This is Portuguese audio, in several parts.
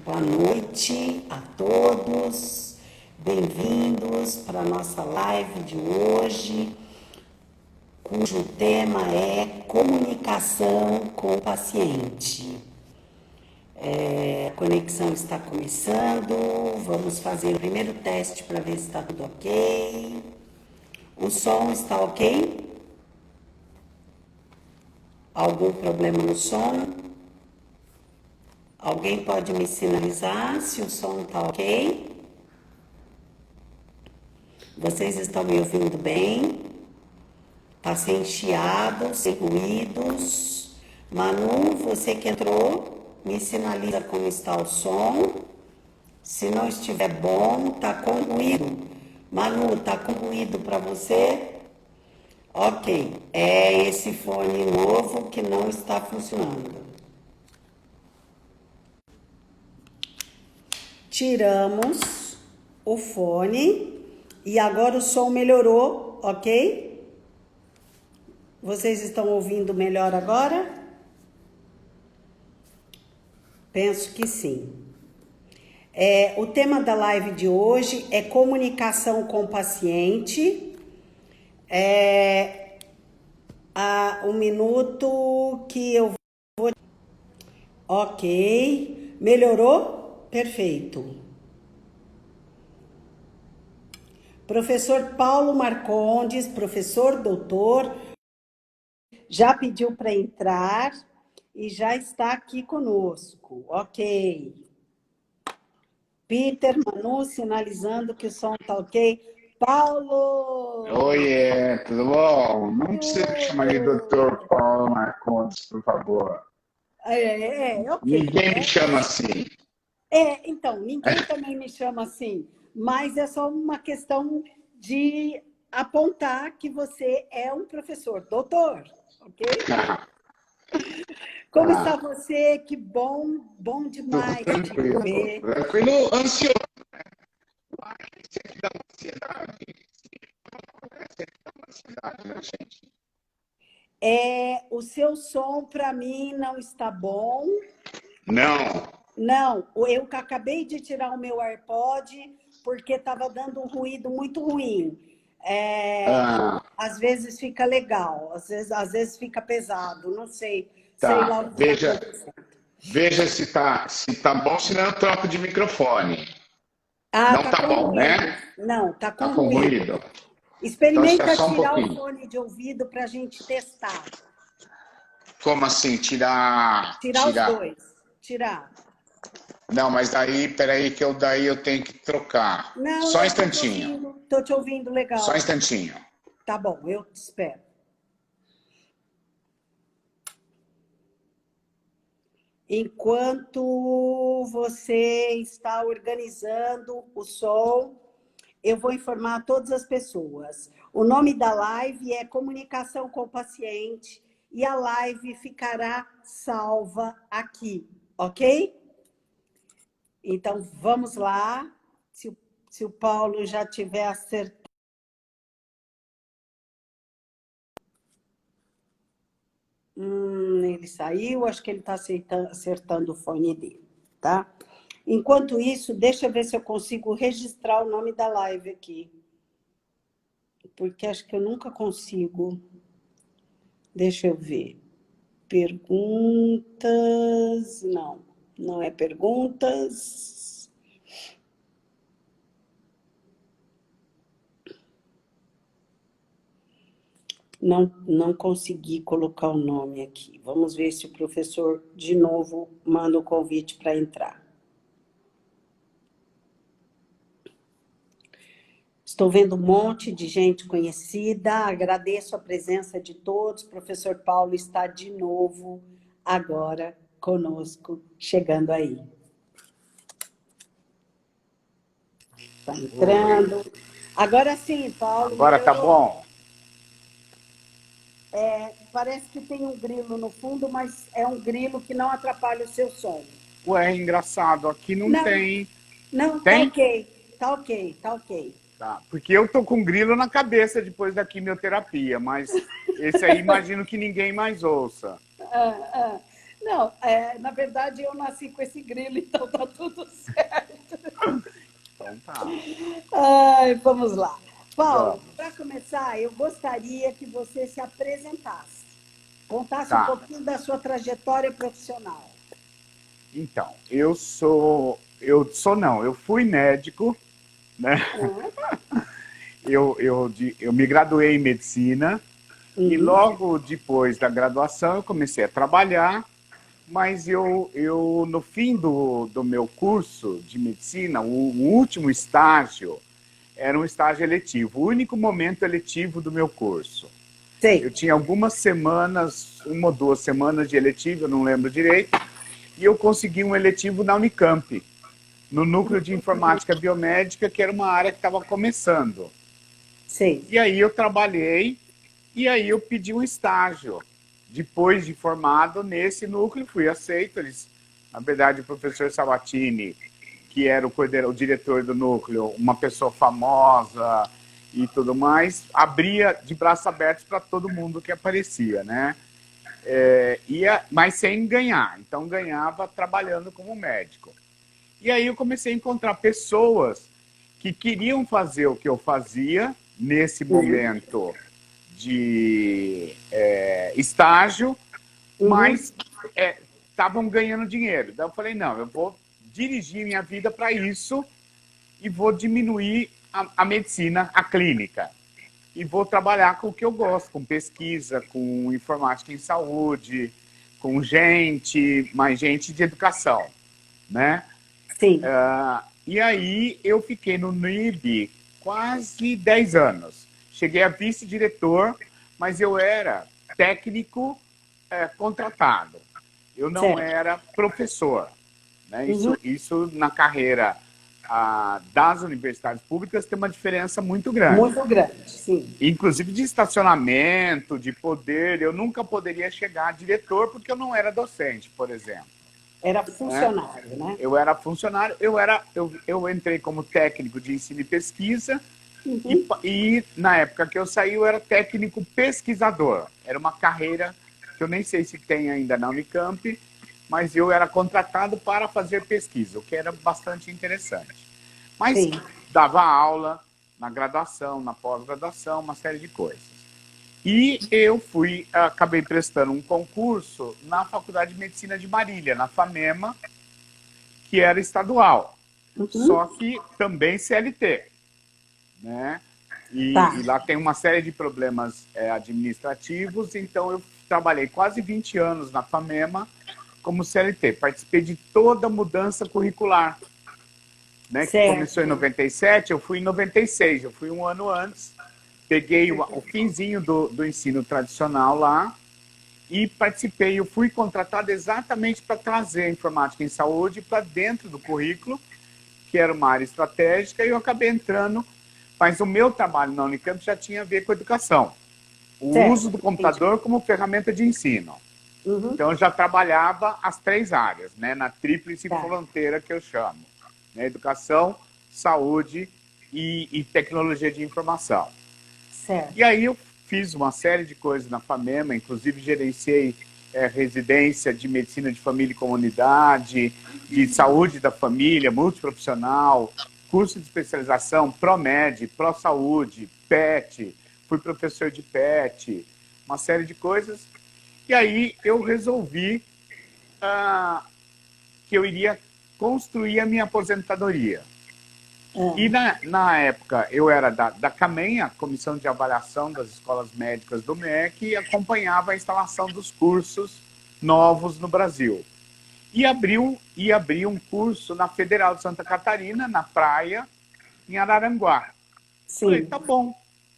Boa noite a todos, bem-vindos para a nossa live de hoje, cujo tema é comunicação com o paciente. A conexão está começando, vamos fazer o primeiro teste para ver se está tudo ok. O som está ok? Algum problema no som? Alguém pode me sinalizar se o som está ok? Vocês estão me ouvindo bem? Está sem chiado, sem ruídos? Manu, você que entrou, me sinaliza como está o som. Se não estiver bom, está com ruído. Manu, está com ruído para você? Ok, é esse fone novo que não está funcionando. Tiramos o fone e agora o som melhorou, ok? Vocês estão ouvindo melhor agora? Penso que sim. O tema da live de hoje é comunicação com o paciente. Um minuto que eu vou... Ok. Melhorou? Perfeito. Professor Paulo Marcondes, professor doutor, já pediu para entrar e já está aqui conosco. Ok. Peter, Manu, sinalizando que o som está ok. Paulo! Oiê, tudo bom? Não precisa me chamar de doutor Paulo Marcondes, por favor. Ok. Ninguém me chama assim. Então, ninguém também me chama assim, mas é só uma questão de apontar que você é um professor, doutor, ok? Como está você? Que bom, bom Tô demais te tranquilo. ver. Tranquilo, ansioso. Isso aqui dá uma ansiedade. Isso aqui dá uma ansiedade, né, gente? O seu som, para mim, não está bom. Não. Não, eu acabei de tirar o meu AirPod porque estava dando um ruído muito ruim. Às vezes fica legal, às vezes fica pesado, não sei. Sei lá Tá. o que está acontecendo. Veja se tá bom, senão eu troco de microfone. Ah, Não tá tá com bom, ruído. né? Não, tá Tá com com ruído. ruído. Então espera Experimenta só um tirar o pouquinho. fone de ouvido para a gente testar. Como assim? Tirar. Tirar os dois. Tirar. Não, mas daí, peraí, que daí eu tenho que trocar. Não, Só um eu instantinho. tô te ouvindo Só um legal. instantinho. Tá bom, eu te espero. Enquanto você está organizando o som, eu vou informar todas as pessoas. O nome da live é Comunicação com o Paciente e a live ficará salva aqui, ok? Então, vamos lá. Se o Paulo já tiver acertado. Ele saiu, acho que ele está acertando o fone dele, tá? Enquanto isso, deixa eu ver se eu consigo registrar o nome da live aqui. Porque acho que eu nunca consigo. Deixa eu ver. Perguntas. Não, não é perguntas. Não consegui colocar o nome aqui. Vamos ver se o professor, de novo, manda o convite para entrar. Estou vendo um monte de gente conhecida, agradeço a presença de todos. O professor Paulo está de novo agora conosco, chegando aí. Está entrando. Agora sim, Paulo. Agora tá bom? Parece que tem um grilo no fundo, mas é um grilo que não atrapalha o seu som. Ué, engraçado. Aqui não tem. Não, tá Tem? ok. Tá ok, tá ok. Tá. Porque eu tô com grilo na cabeça depois da quimioterapia, mas esse aí imagino que ninguém mais ouça. Não, na verdade eu nasci com esse grilo, então tá tudo certo. Então tá. Ai, vamos lá. Paulo, Vamos. para começar, eu gostaria que você se apresentasse, contasse um Tá. pouquinho da sua trajetória profissional. Então, eu fui médico, né? Eu me graduei em medicina e Uhum. logo depois da graduação eu comecei a trabalhar, mas no fim do meu curso de medicina, o último estágio era um estágio eletivo, o único momento eletivo do meu curso. Eu Sei. tinha algumas semanas, 1 ou 2 semanas de eletivo, eu não lembro direito, e eu consegui um eletivo na Unicamp, no núcleo de informática biomédica, que era uma área que estava começando. Sei. E aí eu trabalhei, e aí eu pedi um estágio. Depois de formado nesse núcleo, fui aceito. Na verdade, o professor Sabatini, que era o diretor do núcleo, uma pessoa famosa e tudo mais, abria de braços abertos para todo mundo que aparecia, né? Mas sem ganhar. Então ganhava trabalhando como médico. E aí eu comecei a encontrar pessoas que queriam fazer o que eu fazia nesse Uhum. momento de estágio, Uhum. mas estavam ganhando dinheiro. Daí eu falei, não, eu vou dirigir minha vida para isso e vou diminuir a medicina, a clínica. E vou trabalhar com o que eu gosto, com pesquisa, com informática em saúde, com gente, mais gente de educação, né? Sim. E aí eu fiquei no NIB quase 10 anos. Cheguei a vice-diretor, mas eu era técnico contratado. Eu não Certo. era professor. Né? Uhum. Isso na carreira das universidades públicas tem uma diferença muito grande. Muito grande, sim. Inclusive de estacionamento, de poder. Eu nunca poderia chegar a diretor porque eu não era docente, por exemplo. Era Né? funcionário, né? Eu era funcionário, eu entrei como técnico de ensino e pesquisa Uhum. e na época que eu saí eu era técnico pesquisador. Era uma carreira que eu nem sei se tem ainda na Unicamp, mas eu era contratado para fazer pesquisa, o que era bastante interessante. Mas Sim. dava aula na graduação, na pós-graduação, uma série de coisas. E eu acabei prestando um concurso na Faculdade de Medicina de Marília, na FAMEMA, que era estadual, Uhum. só que também CLT, né? Tá. E lá tem uma série de problemas administrativos, então eu trabalhei quase 20 anos na FAMEMA como CLT. Participei de toda a mudança curricular, né? Que começou em Certo. 97, eu fui em 96, eu fui um ano antes, peguei o finzinho do ensino tradicional lá, e participei. Eu fui contratado exatamente para trazer a informática em saúde para dentro do currículo, que era uma área estratégica, e eu acabei entrando, mas o meu trabalho na Unicamp já tinha a ver com educação. O uso Certo. do Entendi. computador como ferramenta de ensino. Uhum. Então, eu já trabalhava as 3 áreas, né, na tríplice Tá. fronteira que eu chamo. Né, educação, saúde e tecnologia de informação. E Certo. aí eu fiz uma série de coisas na FAMEMA, inclusive gerenciei residência de medicina de família e comunidade, de saúde da família, multiprofissional, curso de especialização, ProMed, ProSaúde, PET, fui professor de PET, uma série de coisas. E aí eu resolvi que eu iria construir a minha aposentadoria. E Ah, na época eu era da CAMEM, a Comissão de Avaliação das Escolas Médicas do MEC, e acompanhava a instalação dos cursos novos no Brasil. E abriu um curso na Federal de Santa Catarina, na praia, em Araranguá. Falei, sim. tá bom,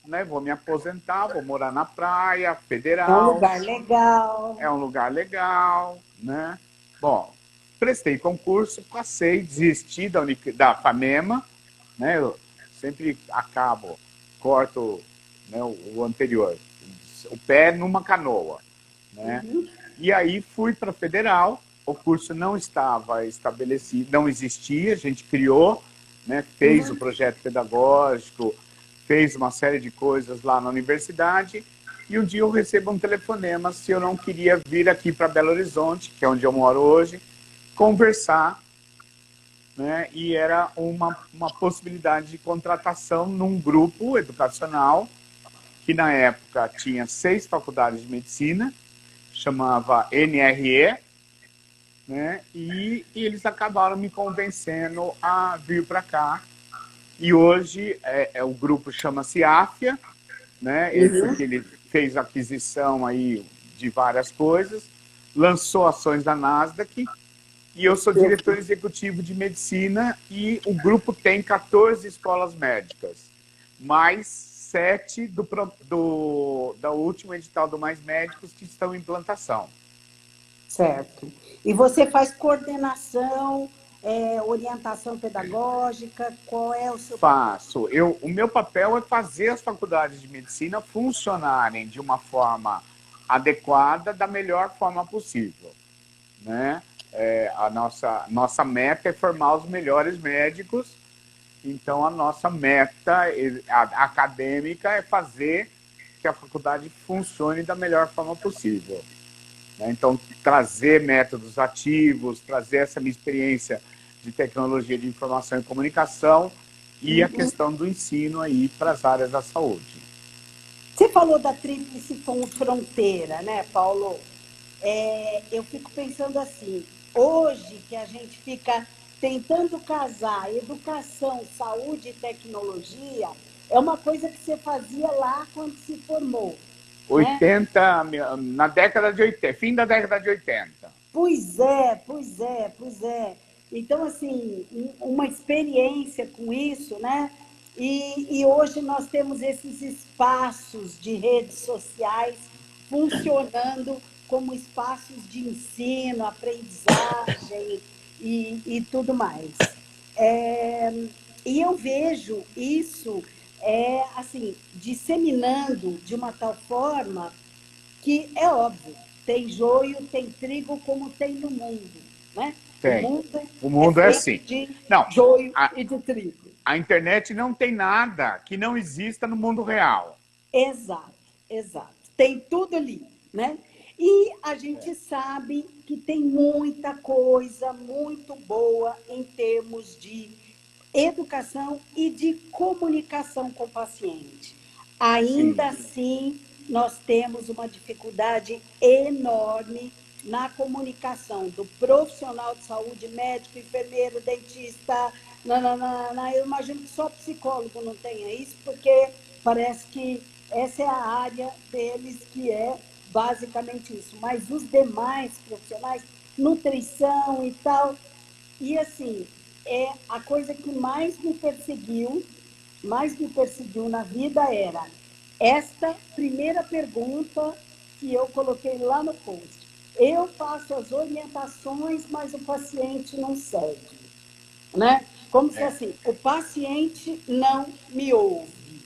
né? Vou me aposentar, vou morar na praia, É um Federal, lugar legal. é um lugar legal, né? Bom, prestei concurso, passei, desisti da FAMEMA, né? Eu sempre corto, né, o anterior, o pé numa canoa, né? Uhum. E aí fui para a Federal, o curso não estava estabelecido, não existia, a gente criou, né, fez o Uhum. projeto pedagógico, fez uma série de coisas lá na universidade, e um dia eu recebo um telefonema se eu não queria vir aqui para Belo Horizonte, que é onde eu moro hoje, conversar, né? E era uma possibilidade de contratação num grupo educacional que na época tinha 6 faculdades de medicina, chamava NRE, né? E eles acabaram me convencendo a vir para cá. E hoje o grupo chama-se AFIA, né? Porque ele fez aquisição aí de várias coisas, lançou ações da Nasdaq, e eu sou diretor executivo de medicina, e o grupo tem 14 escolas médicas, mais 7 da última edital do Mais Médicos que estão em implantação. Certo. E você faz coordenação, orientação pedagógica, qual é o seu... Faço. O meu papel é fazer as faculdades de medicina funcionarem de uma forma adequada, da melhor forma possível, né? A nossa meta é formar os melhores médicos, então a nossa meta acadêmica é fazer que a faculdade funcione da melhor forma possível. Então, trazer métodos ativos, trazer essa minha experiência de tecnologia de informação e comunicação e a questão do ensino aí para as áreas da saúde. Você falou da tríplice fronteira, né, Paulo? Eu fico pensando assim, hoje que a gente fica tentando casar educação, saúde e tecnologia, é uma coisa que você fazia lá quando se formou. 80, né? Na década de 80, fim da década de 80. Pois é. Então, assim, uma experiência com isso, né? E hoje nós temos esses espaços de redes sociais funcionando como espaços de ensino, aprendizagem e tudo mais. E eu vejo isso, assim, disseminando de uma tal forma que é óbvio, tem joio, tem trigo, como tem no mundo, né? Tem. O mundo é assim. De não, joio e de trigo. A internet não tem nada que não exista no mundo real. Exato. Tem tudo ali, né? E a gente sabe que tem muita coisa muito boa em termos de educação e de comunicação com o paciente. Ainda assim, nós temos uma dificuldade enorme na comunicação do profissional de saúde, médico, enfermeiro, dentista. Eu imagino que só psicólogo não tenha isso, porque parece que essa é a área deles que é basicamente isso. Mas os demais profissionais, nutrição e tal, e assim, a coisa que mais me perseguiu na vida era esta primeira pergunta que eu coloquei lá no post. Eu faço as orientações, mas o paciente não segue, né? Como se assim, o paciente não me ouve.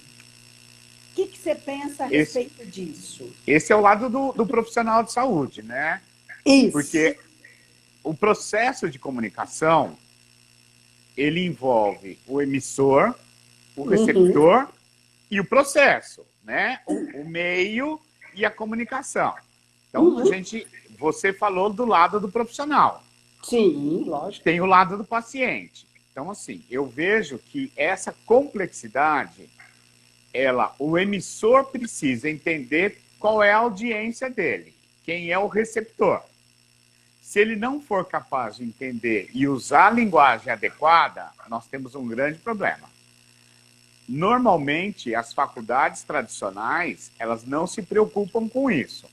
O que você pensa a respeito disso? Esse é o lado do profissional de saúde, né? Isso. Porque o processo de comunicação, ele envolve o emissor, o receptor e o processo, né? O meio e a comunicação. Então, você falou do lado do profissional. Sim, lógico. Tem o lado do paciente. Então, assim, eu vejo que essa complexidade, o emissor precisa entender qual é a audiência dele, quem é o receptor. Se ele não for capaz de entender e usar a linguagem adequada, nós temos um grande problema. Normalmente, as faculdades tradicionais, elas não se preocupam com isso.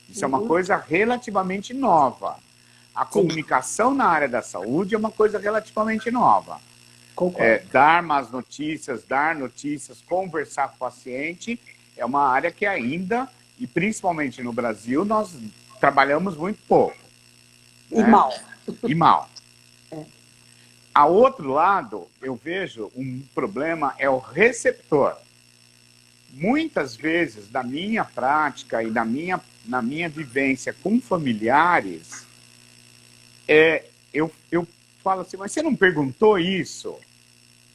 Isso é uma coisa relativamente nova. A comunicação na área da saúde é uma coisa relativamente nova. Dar más notícias, dar notícias, conversar com o paciente, é uma área que ainda, e principalmente no Brasil, nós trabalhamos muito pouco. E mal. E mal. A outro lado, eu vejo um problema, é o receptor. Muitas vezes, da minha prática e na minha vivência com familiares, eu falo assim, mas você não perguntou isso?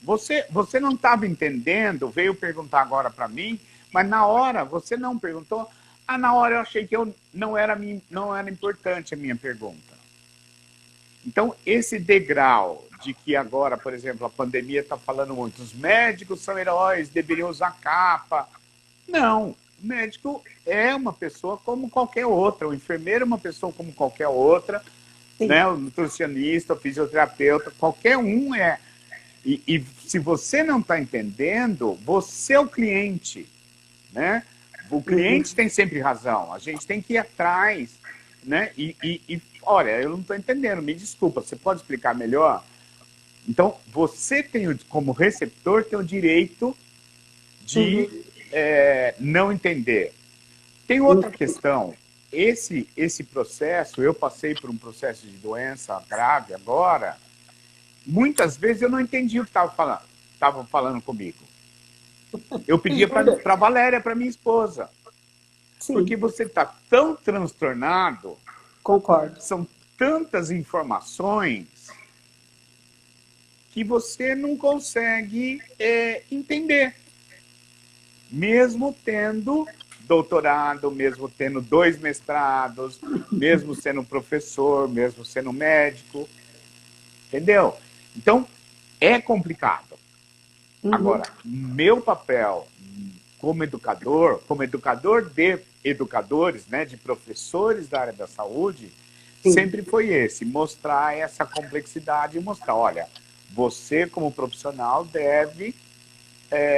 Você não estava entendendo, veio perguntar agora para mim, Mas na hora, você não perguntou. Ah, na hora eu achei que não era importante a minha pergunta. Então, esse degrau de que agora, por exemplo, a pandemia está falando muito, os médicos são heróis, deveriam usar capa. Não, o médico é uma pessoa como qualquer outra, o enfermeiro é uma pessoa como qualquer outra, né? O nutricionista, o fisioterapeuta, qualquer um é. E se você não está entendendo, você é o cliente, né? O cliente tem sempre razão, a gente tem que ir atrás, né? Olha, eu não estou entendendo, me desculpa, você pode explicar melhor? Então, você tem, como receptor, tem o direito de não entender. Tem outra questão, esse processo, eu passei por um processo de doença grave agora, muitas vezes eu não entendi o que estavam falando comigo. Eu pedia para a Valéria, para minha esposa. Sim. Porque você está tão transtornado. Concordo. São tantas informações que você não consegue entender. Mesmo tendo doutorado, mesmo tendo 2 mestrados, mesmo sendo professor, mesmo sendo médico. Entendeu? Então, é complicado. Agora, meu papel como educador de educadores, né, de professores da área da saúde, sempre foi esse, mostrar essa complexidade e mostrar, olha, você como profissional deve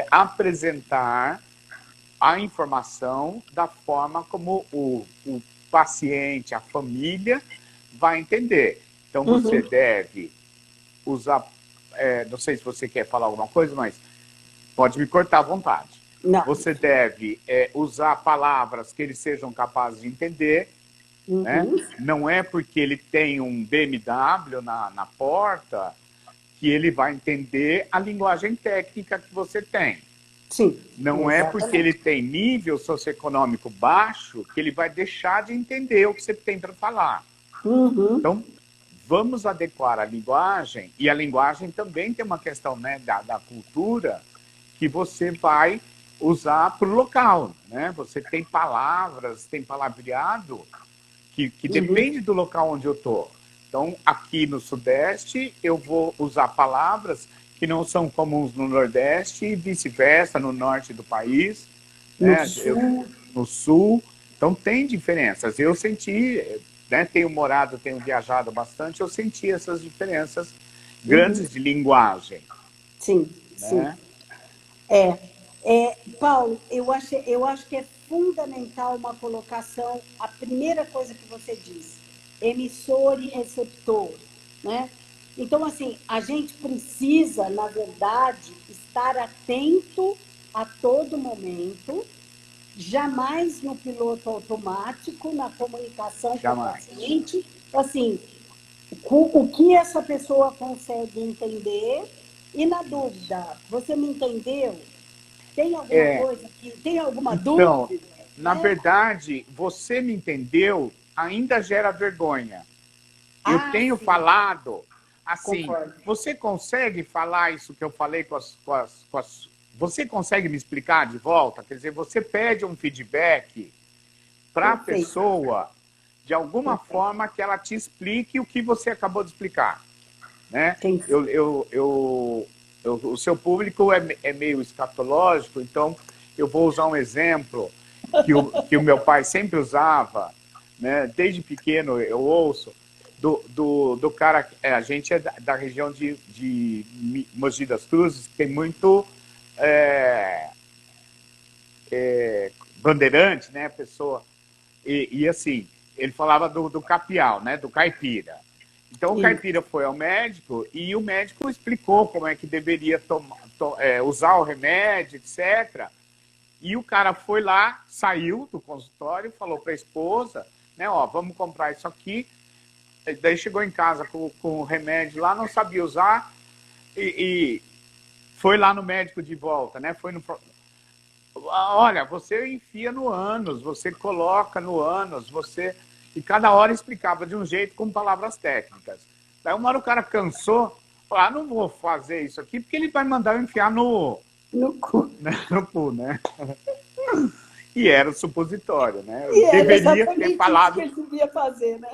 apresentar a informação da forma como o paciente, a família vai entender. Então, você deve usar, não sei se você quer falar alguma coisa, mas pode me cortar à vontade. Não. Você deve usar palavras que eles sejam capazes de entender. Né? Não é porque ele tem um BMW na porta que ele vai entender a linguagem técnica que você tem. Sim. Não é porque ele tem nível socioeconômico baixo que ele vai deixar de entender o que você tem para falar. Então, vamos adequar a linguagem, e a linguagem também tem uma questão, né, da cultura, que você vai usar para o local, né? Você tem palavras, tem palavreado que depende do local onde eu estou. Então, aqui no Sudeste, eu vou usar palavras que não são comuns no Nordeste e vice-versa, no Norte do país, né? No Sul. Então, tem diferenças. Eu senti, né, tenho viajado bastante, eu senti essas diferenças grandes de linguagem. Sim, né? Paulo, eu acho que é fundamental uma colocação, a primeira coisa que você disse, emissor e receptor, né? Então, assim, a gente precisa, na verdade, estar atento a todo momento, jamais no piloto automático, na comunicação com o paciente, assim, o que essa pessoa consegue entender e, na dúvida, você me entendeu? Tem alguma coisa que tem alguma dúvida? Então, na verdade, você me entendeu, ainda gera vergonha. Eu tenho falado assim, você consegue falar isso que eu falei você consegue me explicar de volta? Quer dizer, você pede um feedback para a pessoa, de alguma forma que ela te explique o que você acabou de explicar. Né? O seu público é meio escatológico, então eu vou usar um exemplo que o meu pai sempre usava, né? Desde pequeno eu ouço, do cara, a gente é da região de Mogi das Cruzes, que tem muito bandeirante, né, pessoa, e assim, ele falava do capial, né, do caipira. Então, o caipira foi ao médico e o médico explicou como é que deveria usar o remédio, etc. E o cara foi lá, saiu do consultório, falou para a esposa, né, ó, vamos comprar isso aqui. Daí chegou em casa com o remédio lá, não sabia usar e foi lá no médico de volta, né? Olha, você enfia no ânus, você coloca no ânus, e cada hora explicava de um jeito com palavras técnicas. Daí uma hora o cara cansou, falou, não vou fazer isso aqui porque ele vai mandar eu enfiar no cu, né? E era o supositório, né? Eu E era deveria ter exatamente falado isso que ele devia fazer, né?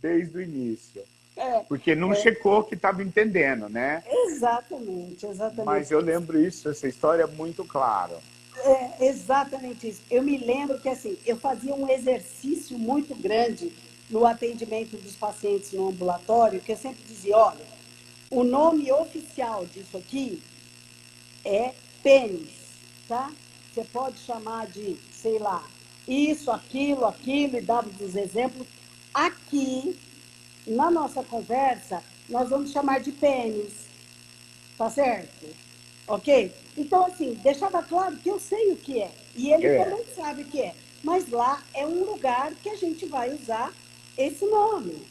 desde o início. É, Porque não checou que estava entendendo, né? exatamente, Mas exatamente. eu lembro isso, essa história é muito clara. É exatamente isso. Eu me lembro que assim, eu fazia um exercício muito grande no atendimento dos pacientes no ambulatório, que eu sempre dizia, olha, o nome oficial disso aqui é pênis, tá? Você pode chamar de, sei lá, isso, aquilo, e dava os exemplos. Aqui, na nossa conversa, nós vamos chamar de pênis, tá certo? Ok? Então, assim, deixava claro que eu sei o que é. E ele É, também sabe o que é. Mas lá é um lugar que a gente vai usar esse nome.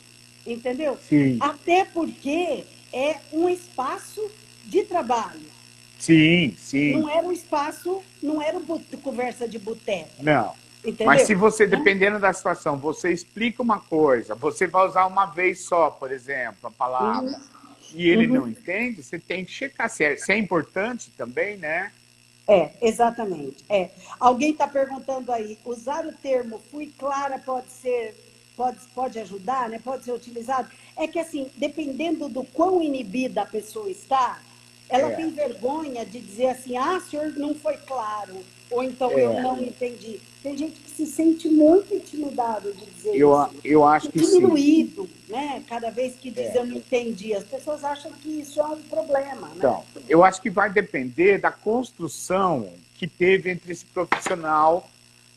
Entendeu? sim, Até porque é um espaço de trabalho. sim, sim. Não era um espaço, não era conversa de boteco. Não. Mas se Entendeu? você, Né? dependendo da situação, você explica uma coisa, você vai usar uma vez só, por exemplo, a palavra, Uhum, e ele não uhum. entende, você tem que checar se é importante também, né? Exatamente. Alguém está perguntando aí, usar o termo fui clara pode ajudar, né? Pode ser utilizado. É que assim, dependendo do quão inibida a pessoa está, ela É, tem vergonha de dizer assim, ah, senhor não foi claro, ou então eu é. não entendi. Tem gente que se sente muito intimidado de dizer Eu, isso. eu acho que sim. Diminuído, né? Cada vez que diz É. eu não entendi, as pessoas acham que isso é um problema, né? Então, eu acho que vai depender da construção que teve entre esse profissional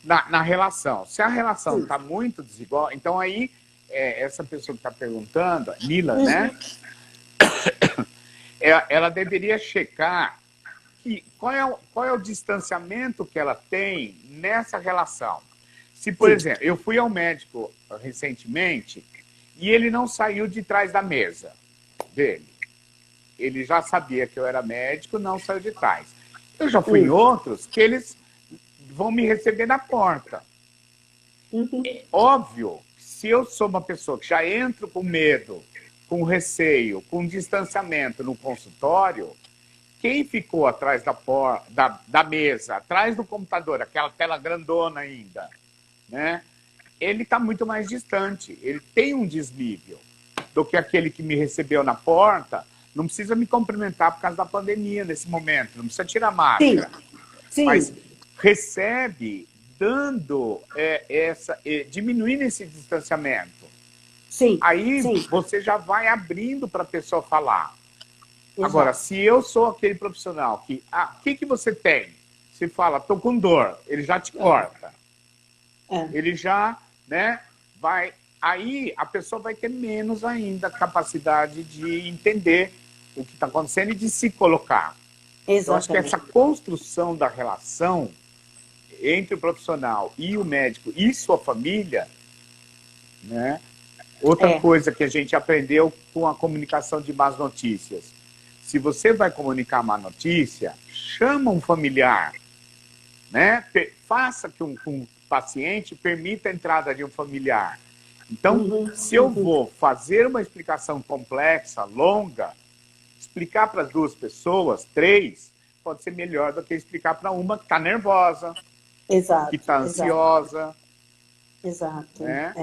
na relação. Se a relação Sim. está muito desigual, então aí essa pessoa que está perguntando, Nila, né? Uhum. Ela deveria checar qual é o distanciamento que ela tem nessa relação. Se, por Sim. exemplo, eu fui ao médico recentemente e ele não saiu de trás da mesa dele. Ele já sabia que eu era médico, não saiu de trás. Eu já fui em Uhum. outros que eles vão me receber na porta. Uhum. É óbvio, se eu sou uma pessoa que já entro com medo, com receio, com distanciamento no consultório, quem ficou atrás da mesa, atrás do computador, aquela tela grandona ainda, né? Ele está muito mais distante, ele tem um desnível do que aquele que me recebeu na porta. Não precisa me cumprimentar por causa da pandemia nesse momento, não precisa tirar Sim, máscara, mas sim, recebe dando diminuindo esse distanciamento. sim, Aí sim, você já vai abrindo para a pessoa falar. Agora, exato. se eu sou aquele profissional que, o que você tem? Você fala, tô com dor, ele já te corta. É, Ele já, né, vai. Aí a pessoa vai ter menos ainda capacidade de entender o que está acontecendo e de se colocar. Então, acho que essa exatamente. construção da relação entre o profissional e o médico e sua família, né? Outra É, coisa que a gente aprendeu com a comunicação de más notícias. Se você vai comunicar má notícia, chama um familiar, né? Faça que um paciente permita a entrada de um familiar. Então, uhum, se eu uhum, vou fazer uma explicação complexa, longa, explicar para 2 pessoas, 3, pode ser melhor do que explicar para uma que está nervosa, que exato, está exato, ansiosa, exato. né?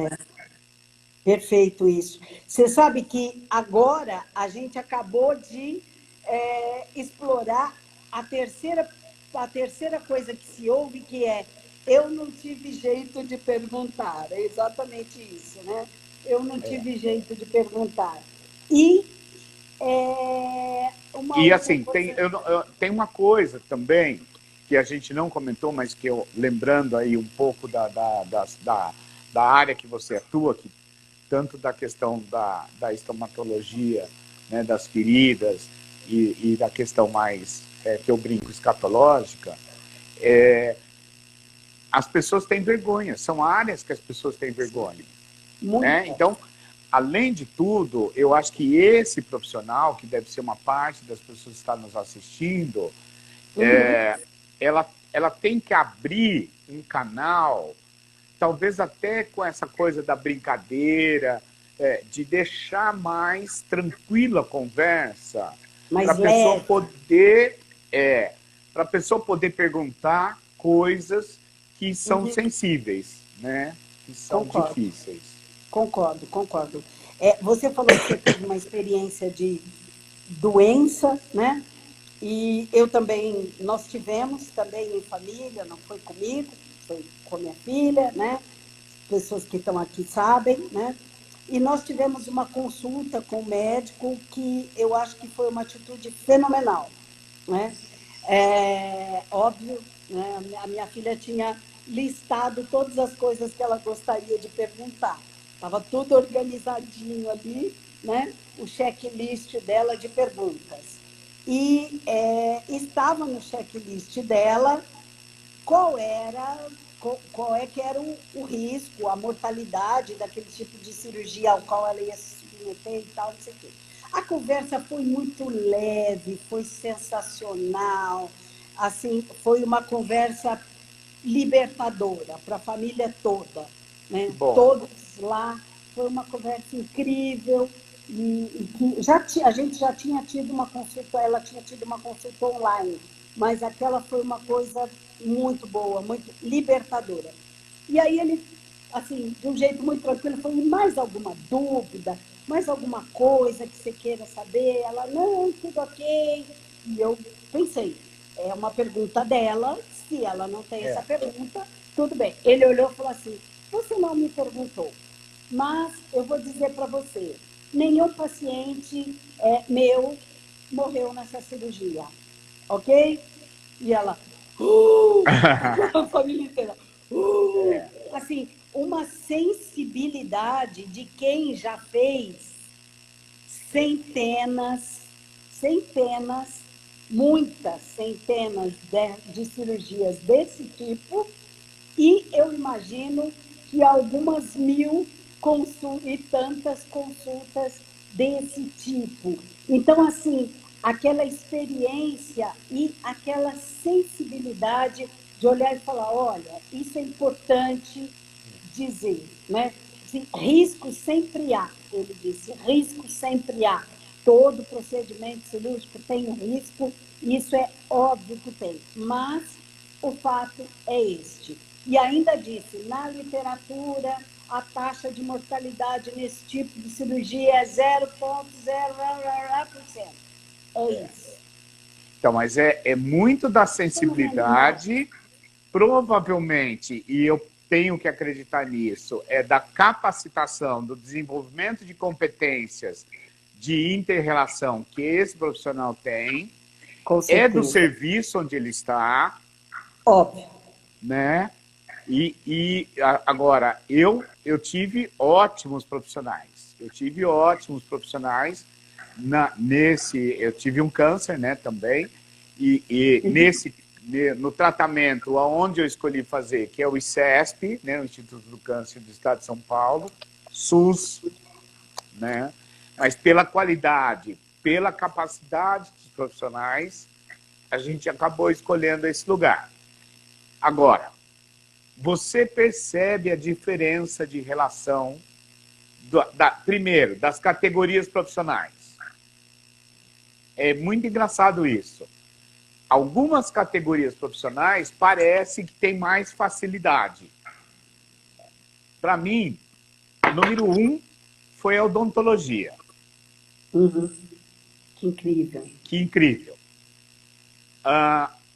Perfeito isso. Você sabe que agora a gente acabou de explorar a terceira coisa que se ouve, que é eu não tive jeito de perguntar. É exatamente isso, né? Eu não tive jeito de perguntar. E uma E outra assim, coisa. tem uma coisa também que a gente não comentou, mas que eu, lembrando aí um pouco da área que você atua, que, tanto da questão da estomatologia, né, das feridas, e da questão mais, que eu brinco, escatológica, as pessoas têm vergonha, são áreas que as pessoas têm vergonha. Né? Muita. Então, além de tudo, eu acho que esse profissional, que deve ser uma parte das pessoas que estão nos assistindo, Uhum. ela tem que abrir um canal, talvez até com essa coisa da brincadeira, de deixar mais tranquila a conversa, para Mais a pessoa leve. poder para a pessoa poder perguntar coisas que são sensíveis, né? Que são Concordo, difíceis. concordo. Você falou que você teve uma experiência de doença, né? E eu também, nós tivemos também em família, não foi comigo, foi com minha filha, né? Pessoas que estão aqui sabem, né? E nós tivemos uma consulta com o médico que eu acho que foi uma atitude fenomenal, né? Óbvio, né? A minha filha tinha listado todas as coisas que ela gostaria de perguntar. Estava tudo organizadinho ali, né? O checklist dela de perguntas. E estava no checklist dela qual é que era o risco, a mortalidade daquele tipo de cirurgia ao qual ela ia se submeter e tal, não sei o quê. A conversa foi muito leve, foi sensacional, assim, foi uma conversa libertadora para a família toda, Que né? bom. Todos lá, foi uma conversa incrível e que a gente já tinha tido uma consulta, ela tinha tido uma consulta online, mas aquela foi uma coisa muito boa, muito libertadora. E aí ele, assim, de um jeito muito tranquilo, falou: mais alguma dúvida? Mais alguma coisa que você queira saber? Ela: não, tudo ok. E eu pensei, é uma pergunta dela, se ela não tem essa É. pergunta, tudo bem. Ele olhou e falou assim: você não me perguntou, mas eu vou dizer para você, nenhum paciente meu morreu nessa cirurgia, ok? E ela, a família inteira, É. assim, uma sensibilidade de quem já fez centenas, centenas, muitas centenas de cirurgias desse tipo, e eu imagino que algumas mil e tantas consultas desse tipo. Então, assim, aquela experiência e aquela sensibilidade de olhar e falar: olha, isso é importante dizer, né? Assim, risco sempre há, ele disse, risco sempre há. Todo procedimento cirúrgico tem um risco, isso é óbvio que tem, mas o fato é este. E ainda disse, na literatura, a taxa de mortalidade nesse tipo de cirurgia é 0,0%. É isso. Então, mas é muito da Fenomenal. sensibilidade, provavelmente, e eu tenho que acreditar nisso, é da capacitação, do desenvolvimento de competências de inter-relação que esse profissional tem, Com é do certeza. serviço onde ele está, Óbvio. né? Agora, eu tive ótimos profissionais. Eu tive ótimos profissionais eu tive um câncer, né, também, no tratamento aonde eu escolhi fazer, que é o ICESP, né, o Instituto do Câncer do Estado de São Paulo, SUS, né, mas pela qualidade, pela capacidade dos profissionais, a gente acabou escolhendo esse lugar. Agora, você percebe a diferença de relação, primeiro, das categorias profissionais. É muito engraçado isso. Algumas categorias profissionais parece que tem mais facilidade. Para mim, número 1 foi a odontologia. Que incrível. Que incrível.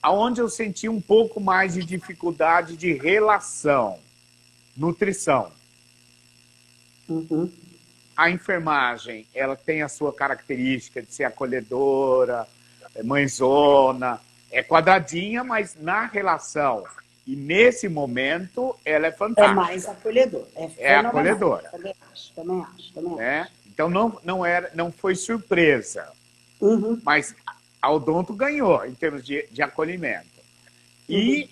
Aonde eu senti um pouco mais de dificuldade de relação, nutrição. A enfermagem, ela tem a sua característica de ser acolhedora, mãezona, é quadradinha, mas na relação e nesse momento ela é É mais fantástica. acolhedor, é É fenomenal. acolhedora, Também acho, também acho, também né? acho. Então não foi surpresa, mas a Odonto ganhou em termos de acolhimento. E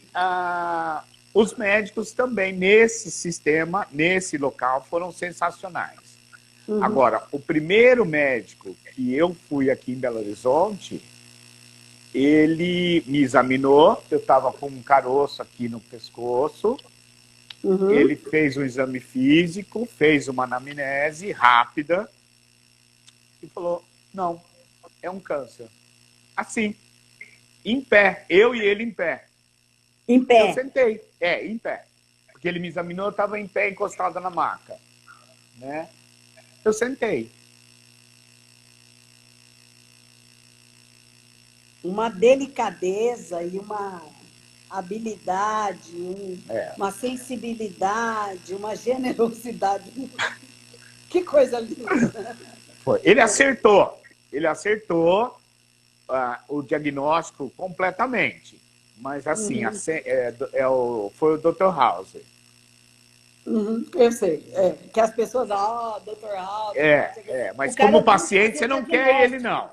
os médicos também nesse sistema, nesse local, foram sensacionais. Agora, o primeiro médico que eu fui aqui em Belo Horizonte, ele me examinou, eu estava com um caroço aqui no pescoço, ele fez um exame físico, fez uma anamnese rápida e falou: não, é um câncer. Assim. em pé, eu e ele em pé. Em pé. Eu sentei, em pé. Porque ele me examinou, eu estava em pé, encostado na maca. Né? Eu sentei. Uma delicadeza e uma habilidade, uma sensibilidade, uma generosidade. Que coisa linda. Foi. Ele acertou o diagnóstico completamente. Mas assim, foi o Dr. House. Eu sei. Que as pessoas, Dr. House. Mas como paciente, você não quer ele, não.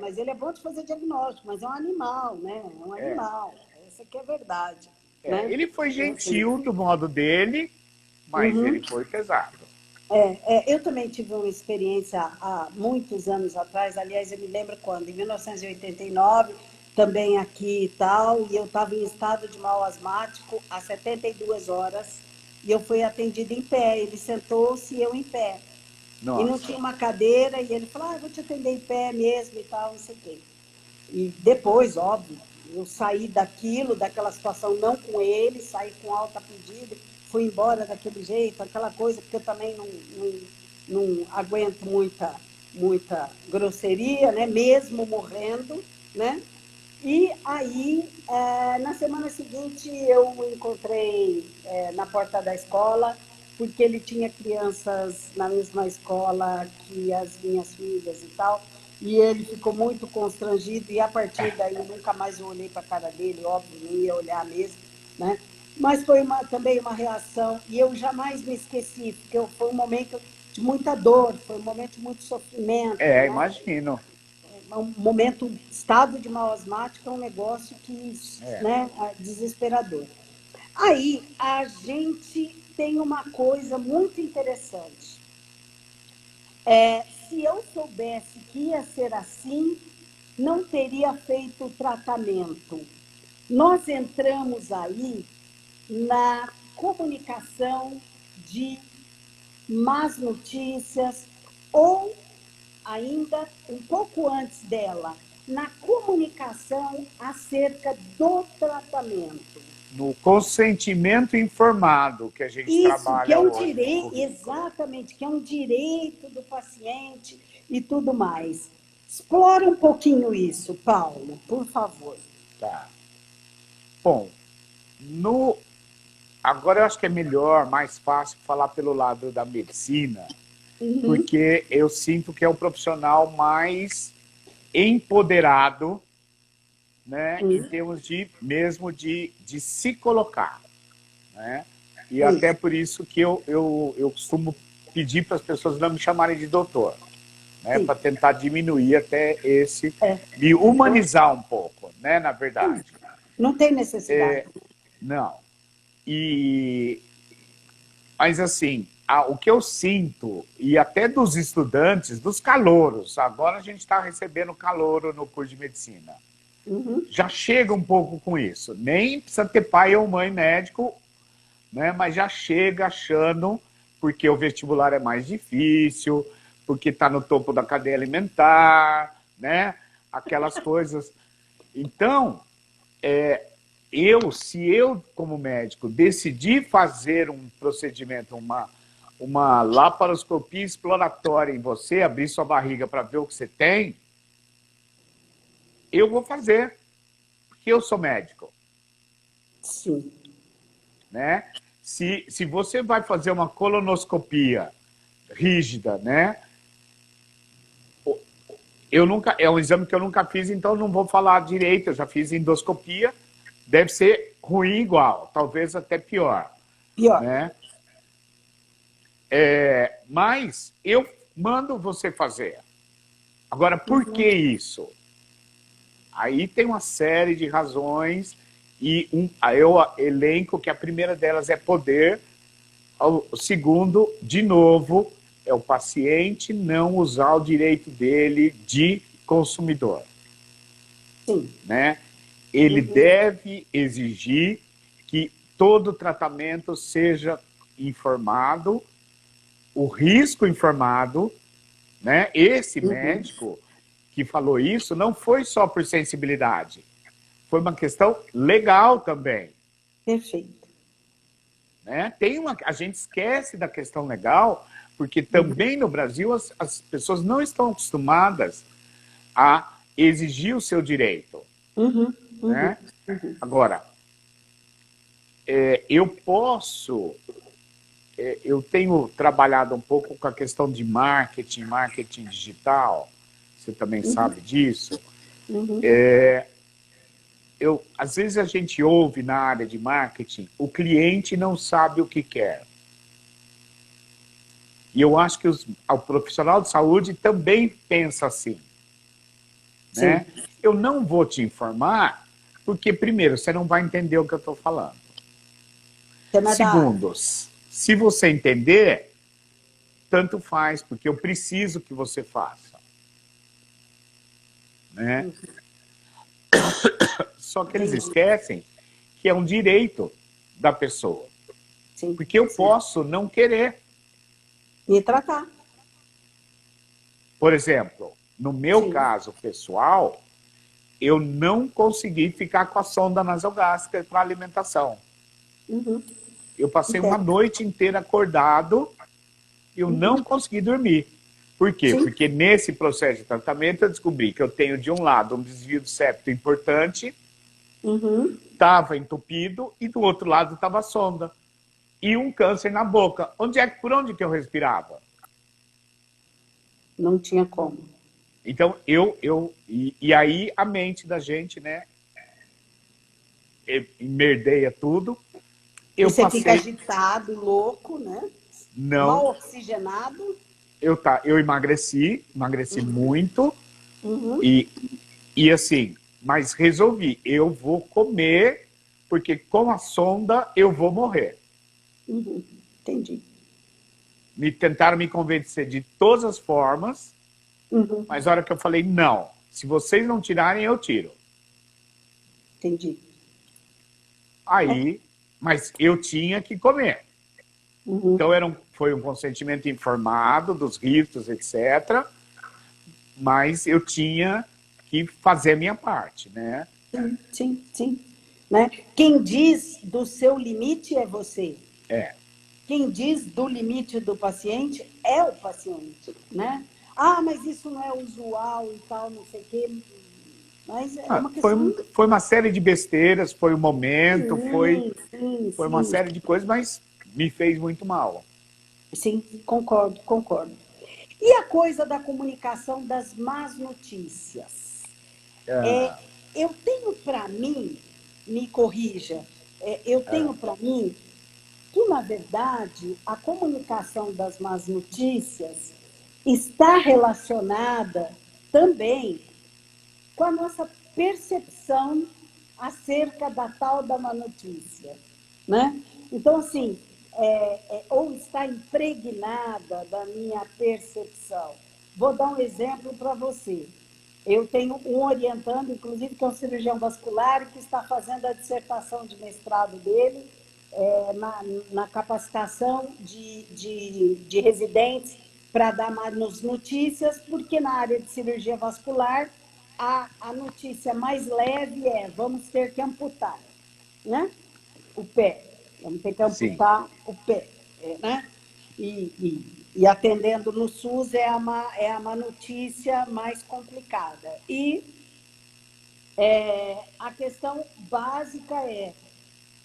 Mas ele é bom de fazer diagnóstico, mas é um animal, né? É um animal. Essa aqui é a verdade. Né? Ele foi gentil do modo dele, mas ele foi pesado. Eu também tive uma experiência há muitos anos atrás, aliás, eu me lembro quando, em 1989, também aqui e tal, e eu estava em estado de mal asmático há 72 horas, e eu fui atendida em pé. Ele sentou-se e eu em pé. Nossa. E não tinha uma cadeira, e ele falou, eu vou te atender em pé mesmo e tal, não sei o quê. E depois, óbvio, eu saí daquela situação, não com ele, saí com alta pedida, fui embora daquele jeito, aquela coisa, porque eu também não aguento muita grosseria, né? Mesmo morrendo, né? E aí, na semana seguinte, eu o encontrei na porta da escola, porque ele tinha crianças na mesma escola que as minhas filhas e tal, e ele ficou muito constrangido, e a partir daí nunca mais eu olhei para a cara dele, óbvio, não ia olhar mesmo, né? Mas foi também uma reação, e eu jamais me esqueci, porque foi um momento de muita dor, foi um momento de muito sofrimento. Né? Imagino. Um momento, estado de mal asmático é um negócio que, né, é desesperador. Aí, a gente tem uma coisa muito interessante. Se eu soubesse que ia ser assim, não teria feito o tratamento. Nós entramos aí na comunicação de más notícias ou ainda um pouco antes dela, na comunicação acerca do tratamento. No consentimento informado que a gente trabalha que é um hoje. Direito, exatamente, que é um direito do paciente e tudo mais. Explora um pouquinho isso, Paulo, por favor. Tá. Bom, agora eu acho que é melhor, mais fácil falar pelo lado da medicina, porque eu sinto que é o profissional mais empoderado, né, em termos de se colocar. Né? E até por isso que eu costumo pedir para as pessoas não me chamarem de doutor, né, para tentar diminuir até me humanizar um pouco, né, na verdade. Não tem necessidade. Não. Mas assim, o que eu sinto, e até dos estudantes, dos calouros, agora a gente está recebendo calouro no curso de medicina, já chega um pouco com isso. Nem precisa ter pai ou mãe médico, né, mas já chega achando, porque o vestibular é mais difícil, porque está no topo da cadeia alimentar, né, aquelas coisas. Então, se eu, como médico, decidir fazer um procedimento, uma laparoscopia exploratória em você, abrir sua barriga para ver o que você tem, eu vou fazer, porque eu sou médico. Sim. Né? Se você vai fazer uma colonoscopia rígida, né? É um exame que eu nunca fiz, então não vou falar direito, eu já fiz endoscopia, deve ser ruim igual, talvez até pior. Pior. Né? Mas eu mando você fazer. Agora, por que isso? Aí tem uma série de razões e eu elenco que a primeira delas é poder, o segundo, de novo, é o paciente não usar o direito dele de consumidor. Sim. Né? Ele deve exigir que todo tratamento seja informado, o risco informado, né? Esse médico que falou isso não foi só por sensibilidade. foi uma questão legal também. Perfeito. Né? A gente esquece da questão legal, porque também no Brasil as pessoas não estão acostumadas a exigir o seu direito. Né? Agora, eu tenho trabalhado um pouco com a questão de marketing digital, você também sabe disso. Às vezes a gente ouve na área de marketing, o cliente não sabe o que quer. E eu acho que o profissional de saúde também pensa assim. Né? Eu não vou te informar, porque, primeiro, você não vai entender o que eu estou falando. Segundo, se você entender, tanto faz, porque eu preciso que você faça. Né? Só que eles esquecem que é um direito da pessoa. Porque eu posso não querer. E tratar. Por exemplo, no meu caso pessoal, eu não consegui ficar com a sonda nasogástrica para alimentação. Eu passei uma noite inteira acordado e eu não consegui dormir. Por quê? Porque nesse processo de tratamento eu descobri que eu tenho, de um lado, um desvio de septo importante, estava entupido, e do outro lado estava a sonda. E um câncer na boca. Por onde que eu respirava? Não tinha como. Então, e aí a mente da gente, né, merdeia tudo. Você fica agitado, louco, né? Não. Mal oxigenado. Eu emagreci muito. E assim, mas resolvi, eu vou comer, porque com a sonda eu vou morrer. Entendi. Tentaram me convencer de todas as formas, mas a hora que eu falei, não, se vocês não tirarem, eu tiro. Entendi. Aí, mas eu tinha que comer. Então foi um consentimento informado dos ritos, etc. Mas eu tinha que fazer a minha parte, né? Sim. Né? Quem diz do seu limite é você. Quem diz do limite do paciente é o paciente, né? Ah, mas isso não é usual e tal, não sei o quê. Mas é uma questão... Foi uma série de besteiras, foi um momento, foi uma série de coisas, mas me fez muito mal. Sim, concordo. E a coisa da comunicação das más notícias? Eu tenho para mim, me corrija, eu tenho para mim que, na verdade, a comunicação das más notícias está relacionada também com a nossa percepção acerca da tal da má notícia, né? Então, assim, ou está impregnada da minha percepção. Vou dar um exemplo para você. Eu tenho um orientando, inclusive, que é um cirurgião vascular, que está fazendo a dissertação de mestrado dele na capacitação de residentes para dar mais notícias, porque na área de cirurgia vascular, a notícia mais leve é: vamos ter que amputar, né? O pé. Vamos ter que amputar o pé, né? E atendendo no SUS é a má notícia mais complicada. E a questão básica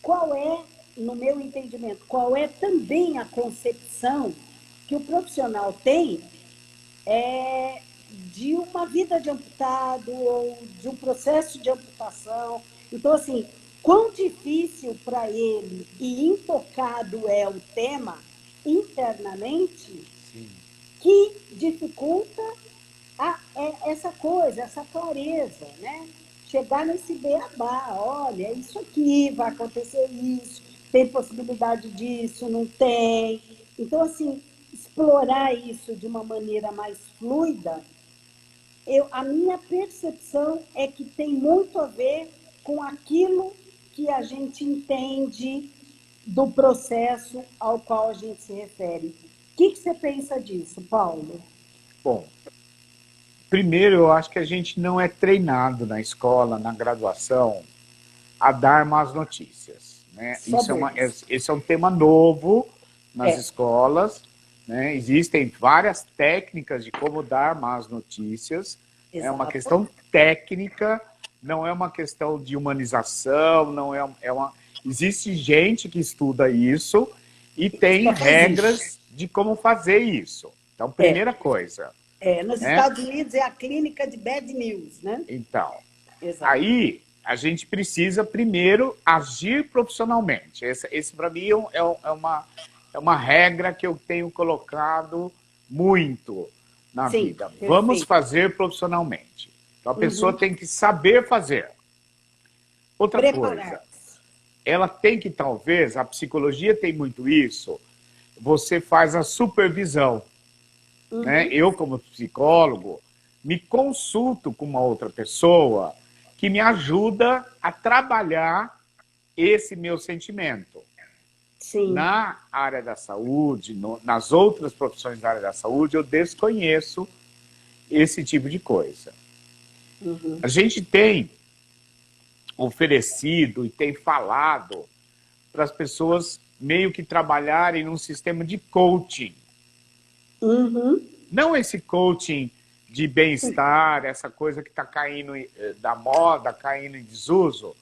qual é, no meu entendimento, qual é também a concepção que o profissional tem de uma vida de amputado ou de um processo de amputação. Então, assim, quão difícil para ele e intocado é o tema internamente, que dificulta essa coisa, essa clareza, né? Chegar nesse beabá, olha, é isso aqui, vai acontecer isso, tem possibilidade disso, não tem. Então, assim, explorar isso de uma maneira mais fluida, a minha percepção é que tem muito a ver com aquilo que a gente entende do processo ao qual a gente se refere. O que você pensa disso, Paulo? Bom, Primeiro, eu acho que a gente não é treinado na escola, na graduação, a dar más notícias, né? Só Deus. Esse é um tema novo nas É, escolas, né? Existem várias técnicas de como dar más notícias. É uma exato. questão técnica, não é uma questão de humanização, não é, existe gente que estuda isso e tem Só que existe. regras de como fazer isso. Então, É, primeira coisa, nos né? Estados Unidos é a clínica de bad news, né? Então, Exato. aí a gente precisa primeiro agir profissionalmente. Esse para mim é uma regra que eu tenho colocado muito na Sim, vida. Vamos perfeito. fazer profissionalmente. Então a pessoa tem que saber fazer. Outra coisa, Preparar-se. ela tem que talvez, a psicologia tem muito isso, você faz a supervisão, né? Eu, como psicólogo, me consulto com uma outra pessoa que me ajuda a trabalhar esse meu sentimento. Sim. Na área da saúde, nas outras profissões da área da saúde, eu desconheço esse tipo de coisa. A gente tem oferecido e tem falado para as pessoas meio que trabalharem num sistema de coaching. Não esse coaching de bem-estar, essa coisa que está caindo da moda, caindo em desuso,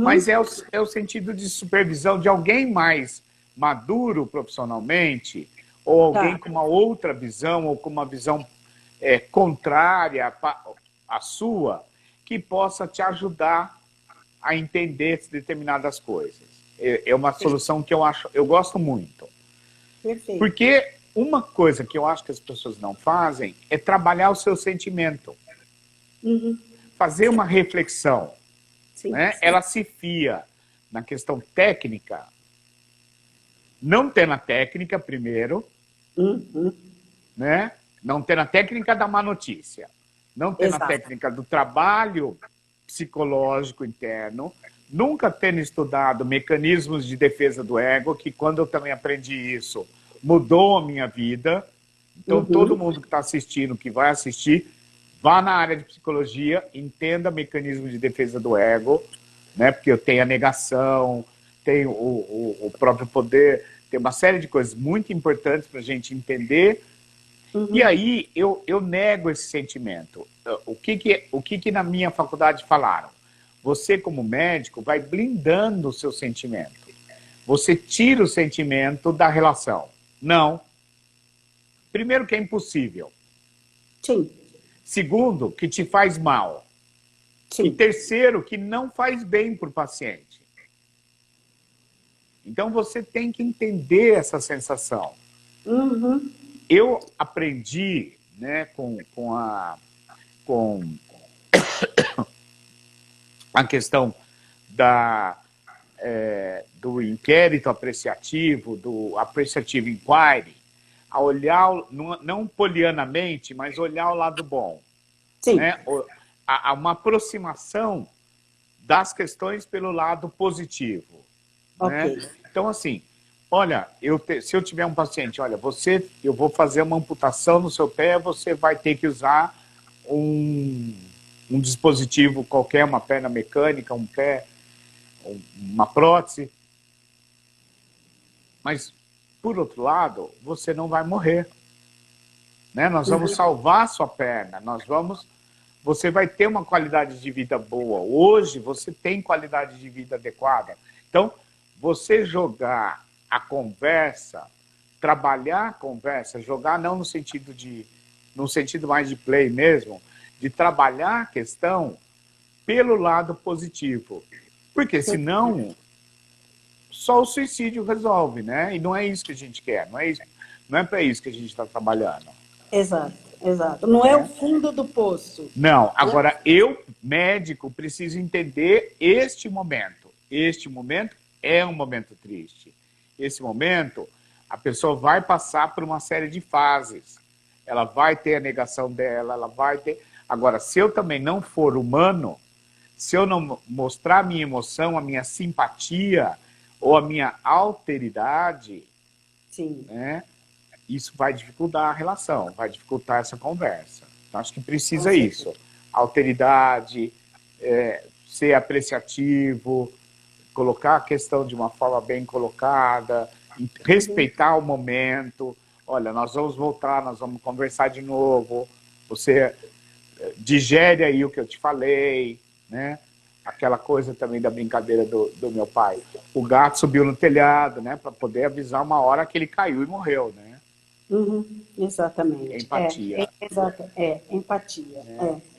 mas é o sentido de supervisão de alguém mais maduro profissionalmente, ou alguém Tá. com uma outra visão, ou com uma visão contrária à sua, que possa te ajudar a entender determinadas coisas. É uma solução que eu gosto muito. Perfeito. Porque uma coisa que eu acho que as pessoas não fazem é trabalhar o seu sentimento. Fazer uma reflexão. Sim. Né? Ela se fia na questão técnica, não tendo a técnica primeiro, né? Não tendo a técnica da má notícia, não tendo a Exato. técnica do trabalho psicológico interno, nunca tendo estudado mecanismos de defesa do ego, que quando eu também aprendi isso, mudou a minha vida. Então, todo mundo que está assistindo, que vai assistir, vá na área de psicologia, entenda mecanismo de defesa do ego, né? Porque eu tenho a negação, tenho o próprio poder, tem uma série de coisas muito importantes para a gente entender. E aí eu nego esse sentimento. O que na minha faculdade falaram? Você, como médico, vai blindando o seu sentimento. Você tira o sentimento da relação. Não. Primeiro, que é impossível. Sim. Segundo, que te faz mal. E Sim. terceiro, que não faz bem para o paciente. Então, você tem que entender essa sensação. Eu aprendi, né, com a questão do inquérito apreciativo, do appreciative inquiry, a olhar, não polianamente, mas olhar o lado bom. Sim. Né? Uma aproximação das questões pelo lado positivo. Ok. Né? Então, assim, olha, se eu tiver um paciente, olha, eu vou fazer uma amputação no seu pé, você vai ter que usar um dispositivo qualquer, uma perna mecânica, um pé, uma prótese. Mas, por outro lado, você não vai morrer. Né? Nós vamos salvar a sua perna, você vai ter uma qualidade de vida boa. Hoje, você tem qualidade de vida adequada. Então, você jogar a conversa, trabalhar a conversa, jogar não no sentido mais de play mesmo, de trabalhar a questão pelo lado positivo. Porque senão, só o suicídio resolve, né? E não é isso que a gente quer, não é para isso que a gente está trabalhando. Exato, exato. Não é o fundo do poço. Não, agora eu, médico, preciso entender este momento. Este momento é um momento triste. Esse momento, a pessoa vai passar por uma série de fases. Ela vai ter a negação dela, ela vai ter... Agora, se eu também não for humano, se eu não mostrar a minha emoção, a minha simpatia ou a minha alteridade, Sim. né, isso vai dificultar a relação, vai dificultar essa conversa. Então, acho que precisa isso. Alteridade, ser apreciativo, colocar a questão de uma forma bem colocada, respeitar o momento. Olha, nós vamos voltar, nós vamos conversar de novo. Você digere aí o que eu te falei, né? Aquela coisa também da brincadeira do meu pai. O gato subiu no telhado, né? Para poder avisar uma hora que ele caiu e morreu, né? Exatamente. Empatia. Empatia.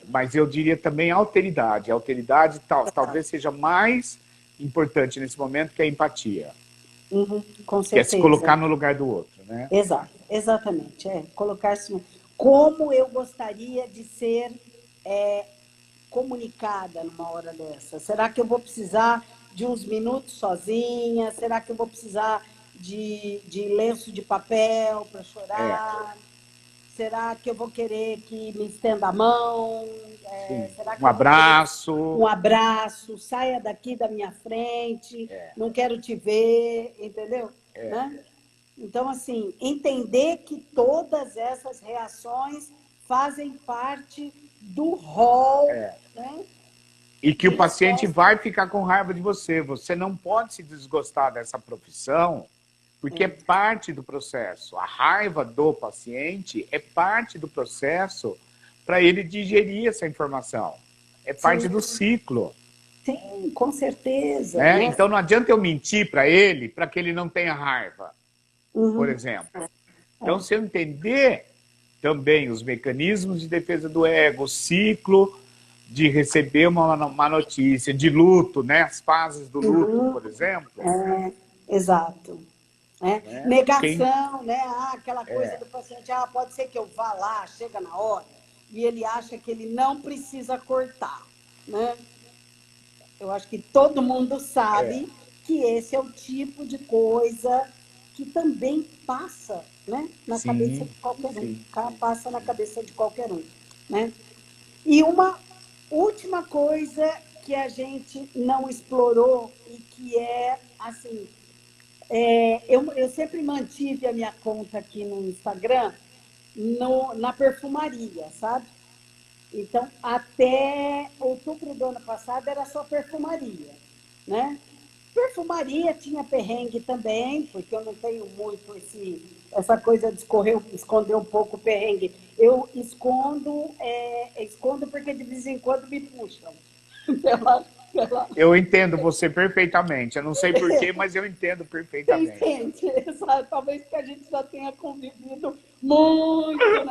Mas eu diria também alteridade. A alteridade talvez seja mais importante nesse momento que a empatia. Com certeza. Que é se colocar no lugar do outro, né? Exatamente. Colocar-se como eu gostaria de ser comunicada numa hora dessa. Será que eu vou precisar de uns minutos sozinha? Será que eu vou precisar de lenço de papel para chorar? Será que eu vou querer que me estenda a mão? Será que um abraço. Um abraço, saia daqui da minha frente, não quero te ver, entendeu? Né? Então, assim, entender que todas essas reações fazem parte do rol, né? E que o paciente vai ficar com raiva de você. Você não pode se desgostar dessa profissão, porque é parte do processo. A raiva do paciente é parte do processo para ele digerir essa informação. É parte do ciclo. Sim, com certeza. Né? Então não adianta eu mentir para ele para que ele não tenha raiva, por exemplo. Então, se eu entender também os mecanismos de defesa do ego, o ciclo de receber uma notícia de luto, né? As fases do luto, por exemplo. Exato. Negação, né? Aquela coisa do paciente, pode ser que eu vá lá, chega na hora, e ele acha que ele não precisa cortar, né? Eu acho que todo mundo sabe que esse é o tipo de coisa que também passa, né, na cabeça de qualquer um. Passa na cabeça de qualquer um, né? E uma última coisa que a gente não explorou e que é, assim, eu sempre mantive a minha conta aqui no Instagram na perfumaria, sabe? Então, até outubro do ano passado era só perfumaria, né? Perfumaria tinha perrengue também, porque eu não tenho muito essa coisa de esconder um pouco o perrengue. Eu escondo porque de vez em quando me puxam. Eu entendo você perfeitamente. Eu não sei porquê, mas eu entendo perfeitamente. Você entende? Exato. Talvez porque a gente já tenha convivido muito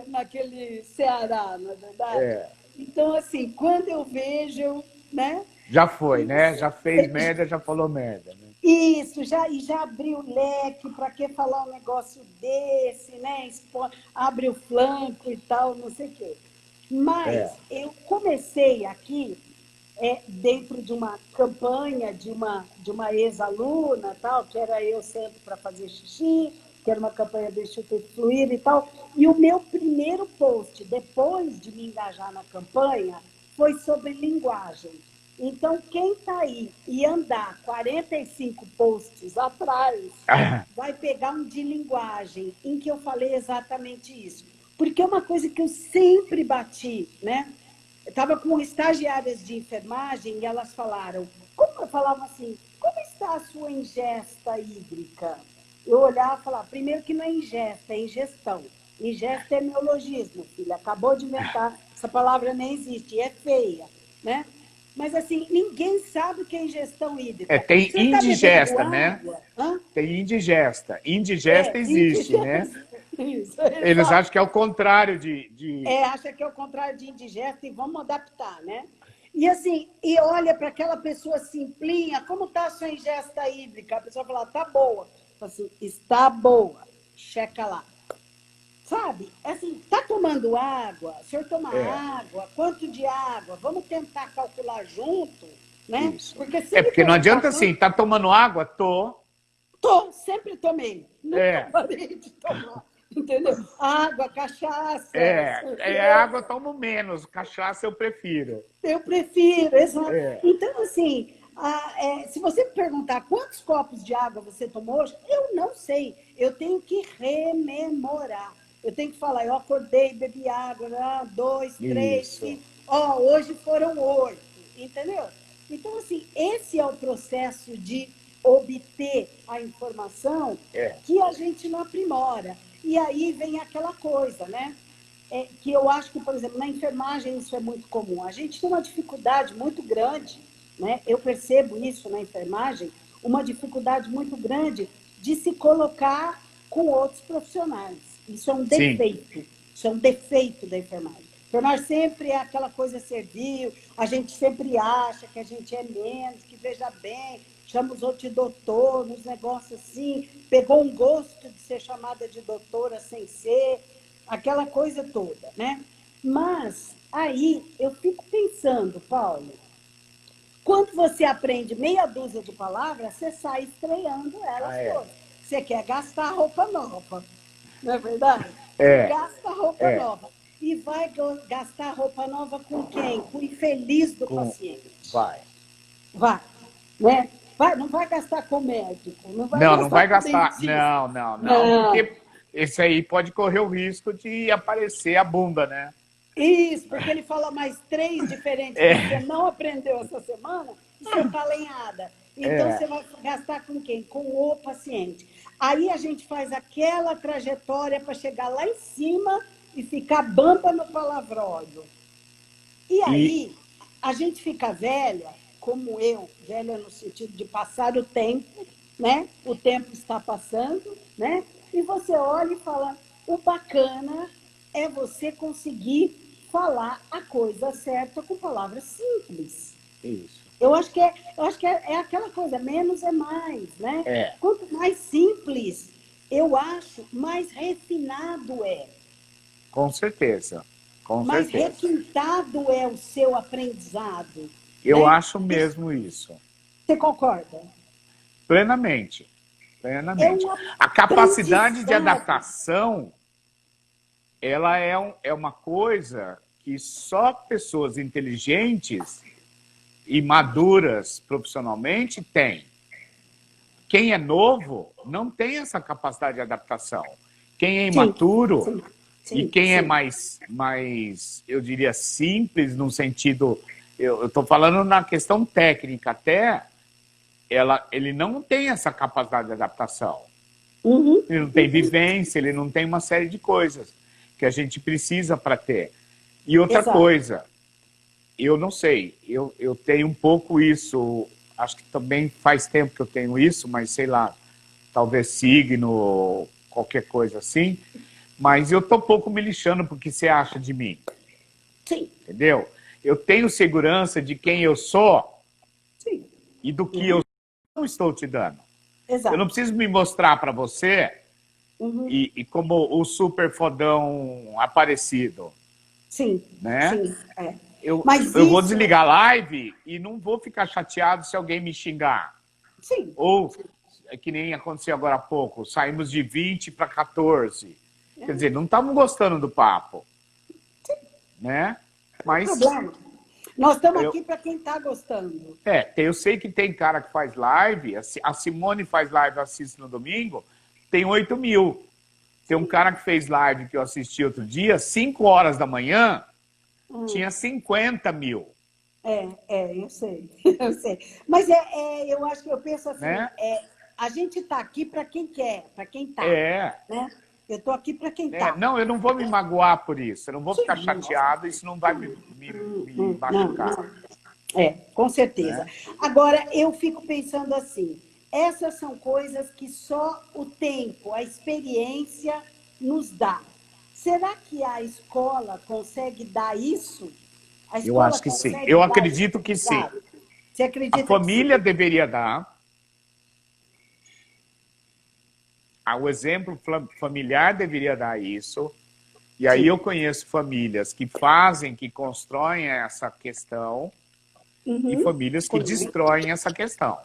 naquele Ceará, na verdade. Então, assim, quando eu vejo, né? Já foi, né? Já fez merda, já falou merda. Né? Isso, já abriu o leque, para que falar um negócio desse, né? Abre o flanco e tal, não sei o quê. Mas eu comecei aqui dentro de uma campanha de uma ex-aluna, tal, que era eu sempre para fazer xixi, que era uma campanha do Instituto Fluir e tal. E o meu primeiro post, depois de me engajar na campanha, foi sobre linguagem. Então, quem está aí e andar 45 posts atrás, vai pegar um de linguagem, em que eu falei exatamente isso. Porque é uma coisa que eu sempre bati, né? Eu estava com estagiárias de enfermagem e elas falavam assim, como está a sua ingesta hídrica? Eu olhava e falava, primeiro que não é ingesta, é ingestão. Ingesta é neologismo, filha, acabou de inventar, essa palavra nem existe, e é feia, né? Mas, assim, ninguém sabe o que é ingestão hídrica. Tem você indigesta, tá né? Tem indigesta. Indigesta existe, indigesta. né? Isso, eles acham que é o contrário de... acha que é o contrário de indigesta e vamos adaptar, né? E assim, olha para aquela pessoa simplinha, como está a sua ingesta hídrica? A pessoa fala, tá boa. Fala assim, está boa, checa lá. Sabe, assim, tá tomando água? O senhor toma água? Quanto de água? Vamos tentar calcular junto, né? Isso. Porque não adianta assim, tá tomando água? Tô, sempre tomei. Nunca parei de tomar. Entendeu? Água, cachaça. Água eu tomo menos, cachaça eu prefiro. Eu prefiro, exato. Então, assim, se você me perguntar quantos copos de água você tomou hoje, eu não sei. Eu tenho que rememorar. Eu tenho que falar, eu acordei, bebi água, 2, 3, Isso. hoje foram 8, entendeu? Então, assim, esse é o processo de obter a informação É. que a gente não aprimora. E aí vem aquela coisa, né? Que eu acho que, por exemplo, na enfermagem isso é muito comum. A gente tem uma dificuldade muito grande, né? Eu percebo isso na enfermagem, uma dificuldade muito grande de se colocar com outros profissionais. Isso é um Sim. defeito. Isso é um defeito da enfermagem. A enfermagem sempre é aquela coisa servil, a gente sempre acha que a gente é menos, que veja bem, chama os outros de doutor, uns negócios assim, pegou um gosto de ser chamada de doutora sem ser, aquela coisa toda, né? Mas aí eu fico pensando, Paulo, quando você aprende meia dúzia de palavras, você sai estreando elas Ah, é. todas. Você quer gastar roupa nova, não é verdade? Você É. gasta roupa É. nova. E vai gastar roupa nova com quem? Com o infeliz do paciente. Vai. Vai, né? Não vai gastar com o médico, não vai Não, não gastar vai com o gastar. dentista. Não, Não. porque esse aí pode correr o risco de aparecer a bunda, né? Isso, porque ele fala mais 3 diferentes que você É. não aprendeu essa semana e você está lenhada. Então, É. você vai gastar com quem? Com o paciente. Aí a gente faz aquela trajetória para chegar lá em cima e ficar bamba no palavrório. E E aí, a gente fica velha, como eu, velha no sentido de passar o tempo, né? O tempo está passando, né? E você olha e fala, o bacana é você conseguir falar a coisa certa com palavras simples. isso. Eu acho que é aquela coisa, menos é mais, né? É. Quanto mais simples, eu acho, mais refinado é. Com certeza. Com Mais certeza. requintado é o seu aprendizado, Eu né? acho mesmo isso. Você concorda? Plenamente. É Plenamente. um A capacidade de aprendizado. adaptação, ela é uma coisa que só pessoas inteligentes e maduras profissionalmente têm. Quem é novo não tem essa capacidade de adaptação. Quem é Sim, imaturo sim, e sim, quem é sim. mais, eu diria, simples, no sentido. Eu estou falando na questão técnica, até ele não tem essa capacidade de adaptação. Uhum, Ele não tem vivência, ele não tem uma série de coisas que a gente precisa para ter. E outra exato. coisa, eu não sei, eu tenho um pouco isso, acho que também faz tempo que eu tenho isso, mas sei lá, talvez signo, qualquer coisa assim, mas eu tô um pouco me lixando porque você acha de mim, Sim, entendeu? Eu tenho segurança de quem eu sou sim. e do que Uhum, eu não estou te dando. Eu não exato. preciso me mostrar para você Uhum, e como o super fodão aparecido, sim, né? sim. É. Eu, Mas eu vou isso, desligar a live e não vou ficar chateado se alguém me xingar. sim. Ou, que nem aconteceu agora há pouco, saímos de 20 para 14. Quer dizer, não estamos gostando do papo, né? Não tem Mas problema. Nós estamos eu, aqui para quem está gostando. eu sei que tem cara que faz live, a Simone faz live, eu assisto no domingo, tem 8 mil. Tem um cara que fez live que eu assisti outro dia, 5 horas da manhã, Hum. tinha 50 mil, Eu sei, eu sei. Mas eu acho que eu penso assim, né? a gente está aqui para quem quer, para quem está, É, né? Eu estou aqui para quem está. não, eu não vou me magoar por isso, eu não vou ficar Sim, chateado, isso não vai me não, machucar, não. Com certeza. né? Agora, eu fico pensando assim, essas são coisas que só o tempo, a experiência nos dá. Será que a escola consegue dar isso? A Eu escola acho que sim. Eu consegue dar esse acredito que sim. aprendizado? Você A acredita que sim? família deveria dar, o exemplo familiar deveria dar isso. E aí eu Sim. conheço famílias que fazem, que constroem essa questão e Uhum. famílias que Conheço. destroem essa questão,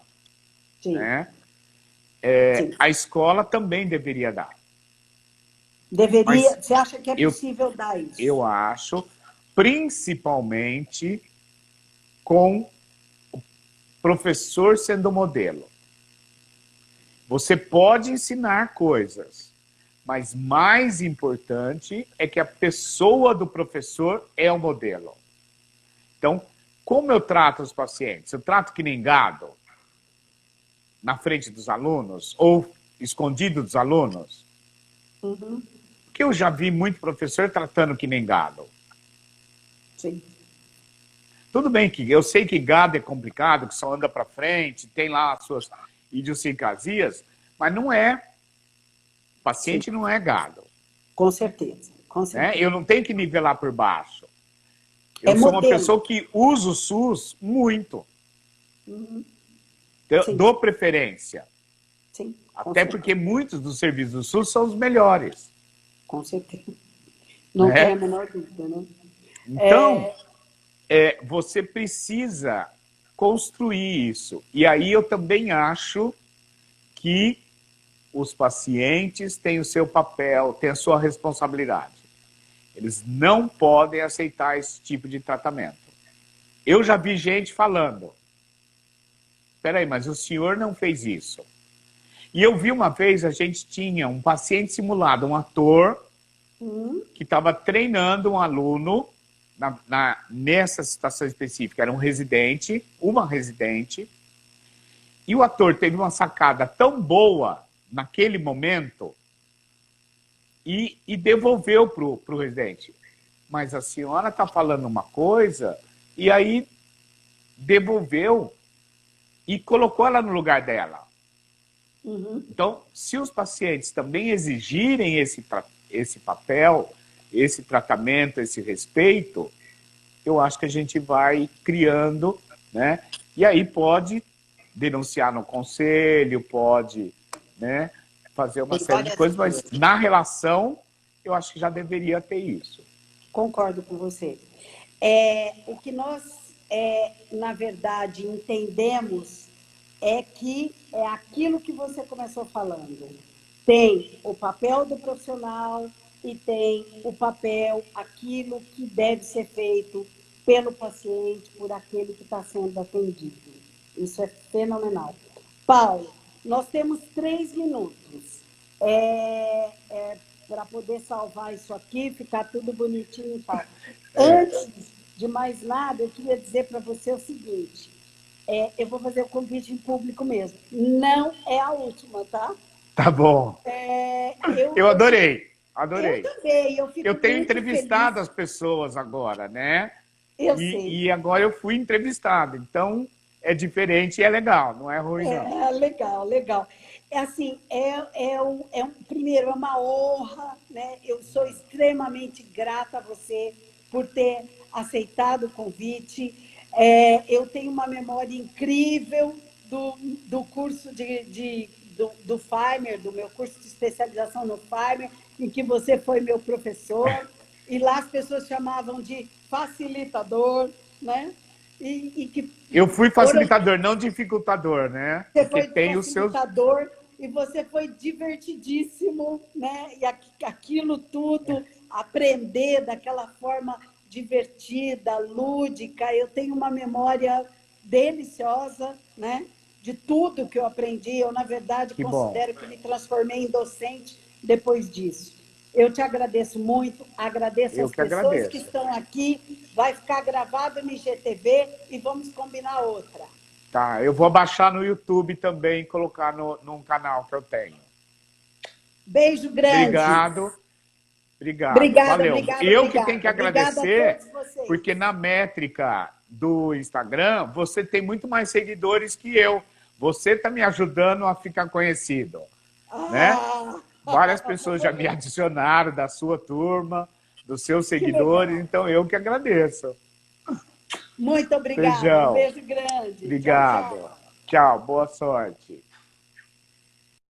Sim, né? sim. A escola também deveria dar. Mas Deveria. Você acha que é eu, possível dar eu isso? acho, principalmente com o professor sendo modelo. Você pode ensinar coisas, Mas mais importante é que a pessoa do professor é o modelo. Então, como eu trato os pacientes? Eu trato que nem gado, na frente dos alunos, ou escondido dos alunos? Uhum. Porque eu já vi muito professor tratando que nem gado. Sim. Tudo bem que eu sei que gado é complicado, que só anda para frente, tem lá as suas idiosincrasias, mas não é. O paciente Sim. não é gado. Com certeza, com Né? certeza. Eu não tenho que nivelar por baixo. É Eu sou uma modelo. pessoa que usa o SUS muito. Uhum. Eu Sim, dou preferência. sim, com Até certeza. porque muitos dos serviços do SUS são os melhores. Com certeza. Não tem a Né? menor dúvida, né? Então, você precisa construir isso. E aí eu também acho que os pacientes têm o seu papel, têm a sua responsabilidade. Eles não podem aceitar esse tipo de tratamento. Eu já vi gente falando, peraí, mas o senhor não fez isso. E eu vi uma vez, a gente tinha um paciente simulado, um ator, que estava treinando um aluno nessa situação específica. Era um residente, uma residente, e o ator teve uma sacada tão boa naquele momento e devolveu para o residente. Mas a senhora está falando uma coisa, e aí devolveu e colocou ela no lugar dela. Uhum. Então, se os pacientes também exigirem esse papel, esse tratamento, esse respeito, eu acho que a gente vai criando, né? E aí pode denunciar no conselho, pode, né, fazer uma Tem série de várias coisas, mas vias. na relação, eu acho que já deveria ter isso. Concordo com você. O que nós, na verdade, entendemos é que é aquilo que você começou falando. Tem o papel do profissional e tem o papel, aquilo que deve ser feito pelo paciente, por aquele que está sendo atendido. Isso é fenomenal. Paulo, nós temos 3 minutos para poder salvar isso aqui, ficar tudo bonitinho e tal. Antes de mais nada, eu queria dizer para você o seguinte: eu vou fazer o convite em público mesmo. Não é a última, tá? Tá bom. Eu adorei, Eu adorei. também, eu fico Eu tenho muito entrevistado feliz. as pessoas agora, né? Eu sei. E agora eu fui entrevistado, então é diferente e é legal, não é ruim, não. Legal, legal. Assim, primeiro, é uma honra, né? Eu sou extremamente grata a você por ter aceitado o convite. Eu tenho uma memória incrível do curso do Farmer, do meu curso de especialização no Farmer, em que você foi meu professor, e lá as pessoas chamavam de facilitador, né? Que Eu fui foram facilitador, não dificultador, né? você Porque foi tem os seus... facilitador e você foi divertidíssimo, né? E aquilo tudo, aprender daquela forma divertida, lúdica. Eu tenho uma memória deliciosa, né? De tudo que eu aprendi. Eu, na verdade, Que bom. considero que me transformei em docente depois disso. Eu te agradeço muito, agradeço Eu as que pessoas que agradeço. estão aqui. Vai ficar gravado no IGTV e vamos combinar outra. Tá, eu vou baixar no YouTube também e colocar num canal que eu tenho. Beijo grande. Obrigado, obrigado, Obrigada, valeu. obrigada, Eu que tenho que obrigada. Obrigada a agradecer, todos vocês. porque na métrica do Instagram, você tem muito mais seguidores que eu. Você está me ajudando a ficar conhecido, né? Ah, Várias pessoas já me adicionaram da sua turma, dos seus que seguidores, legal. então eu que agradeço. Muito obrigada. Um Beijão. beijo grande. Tchau, Obrigado. tchau. Tchau, boa sorte.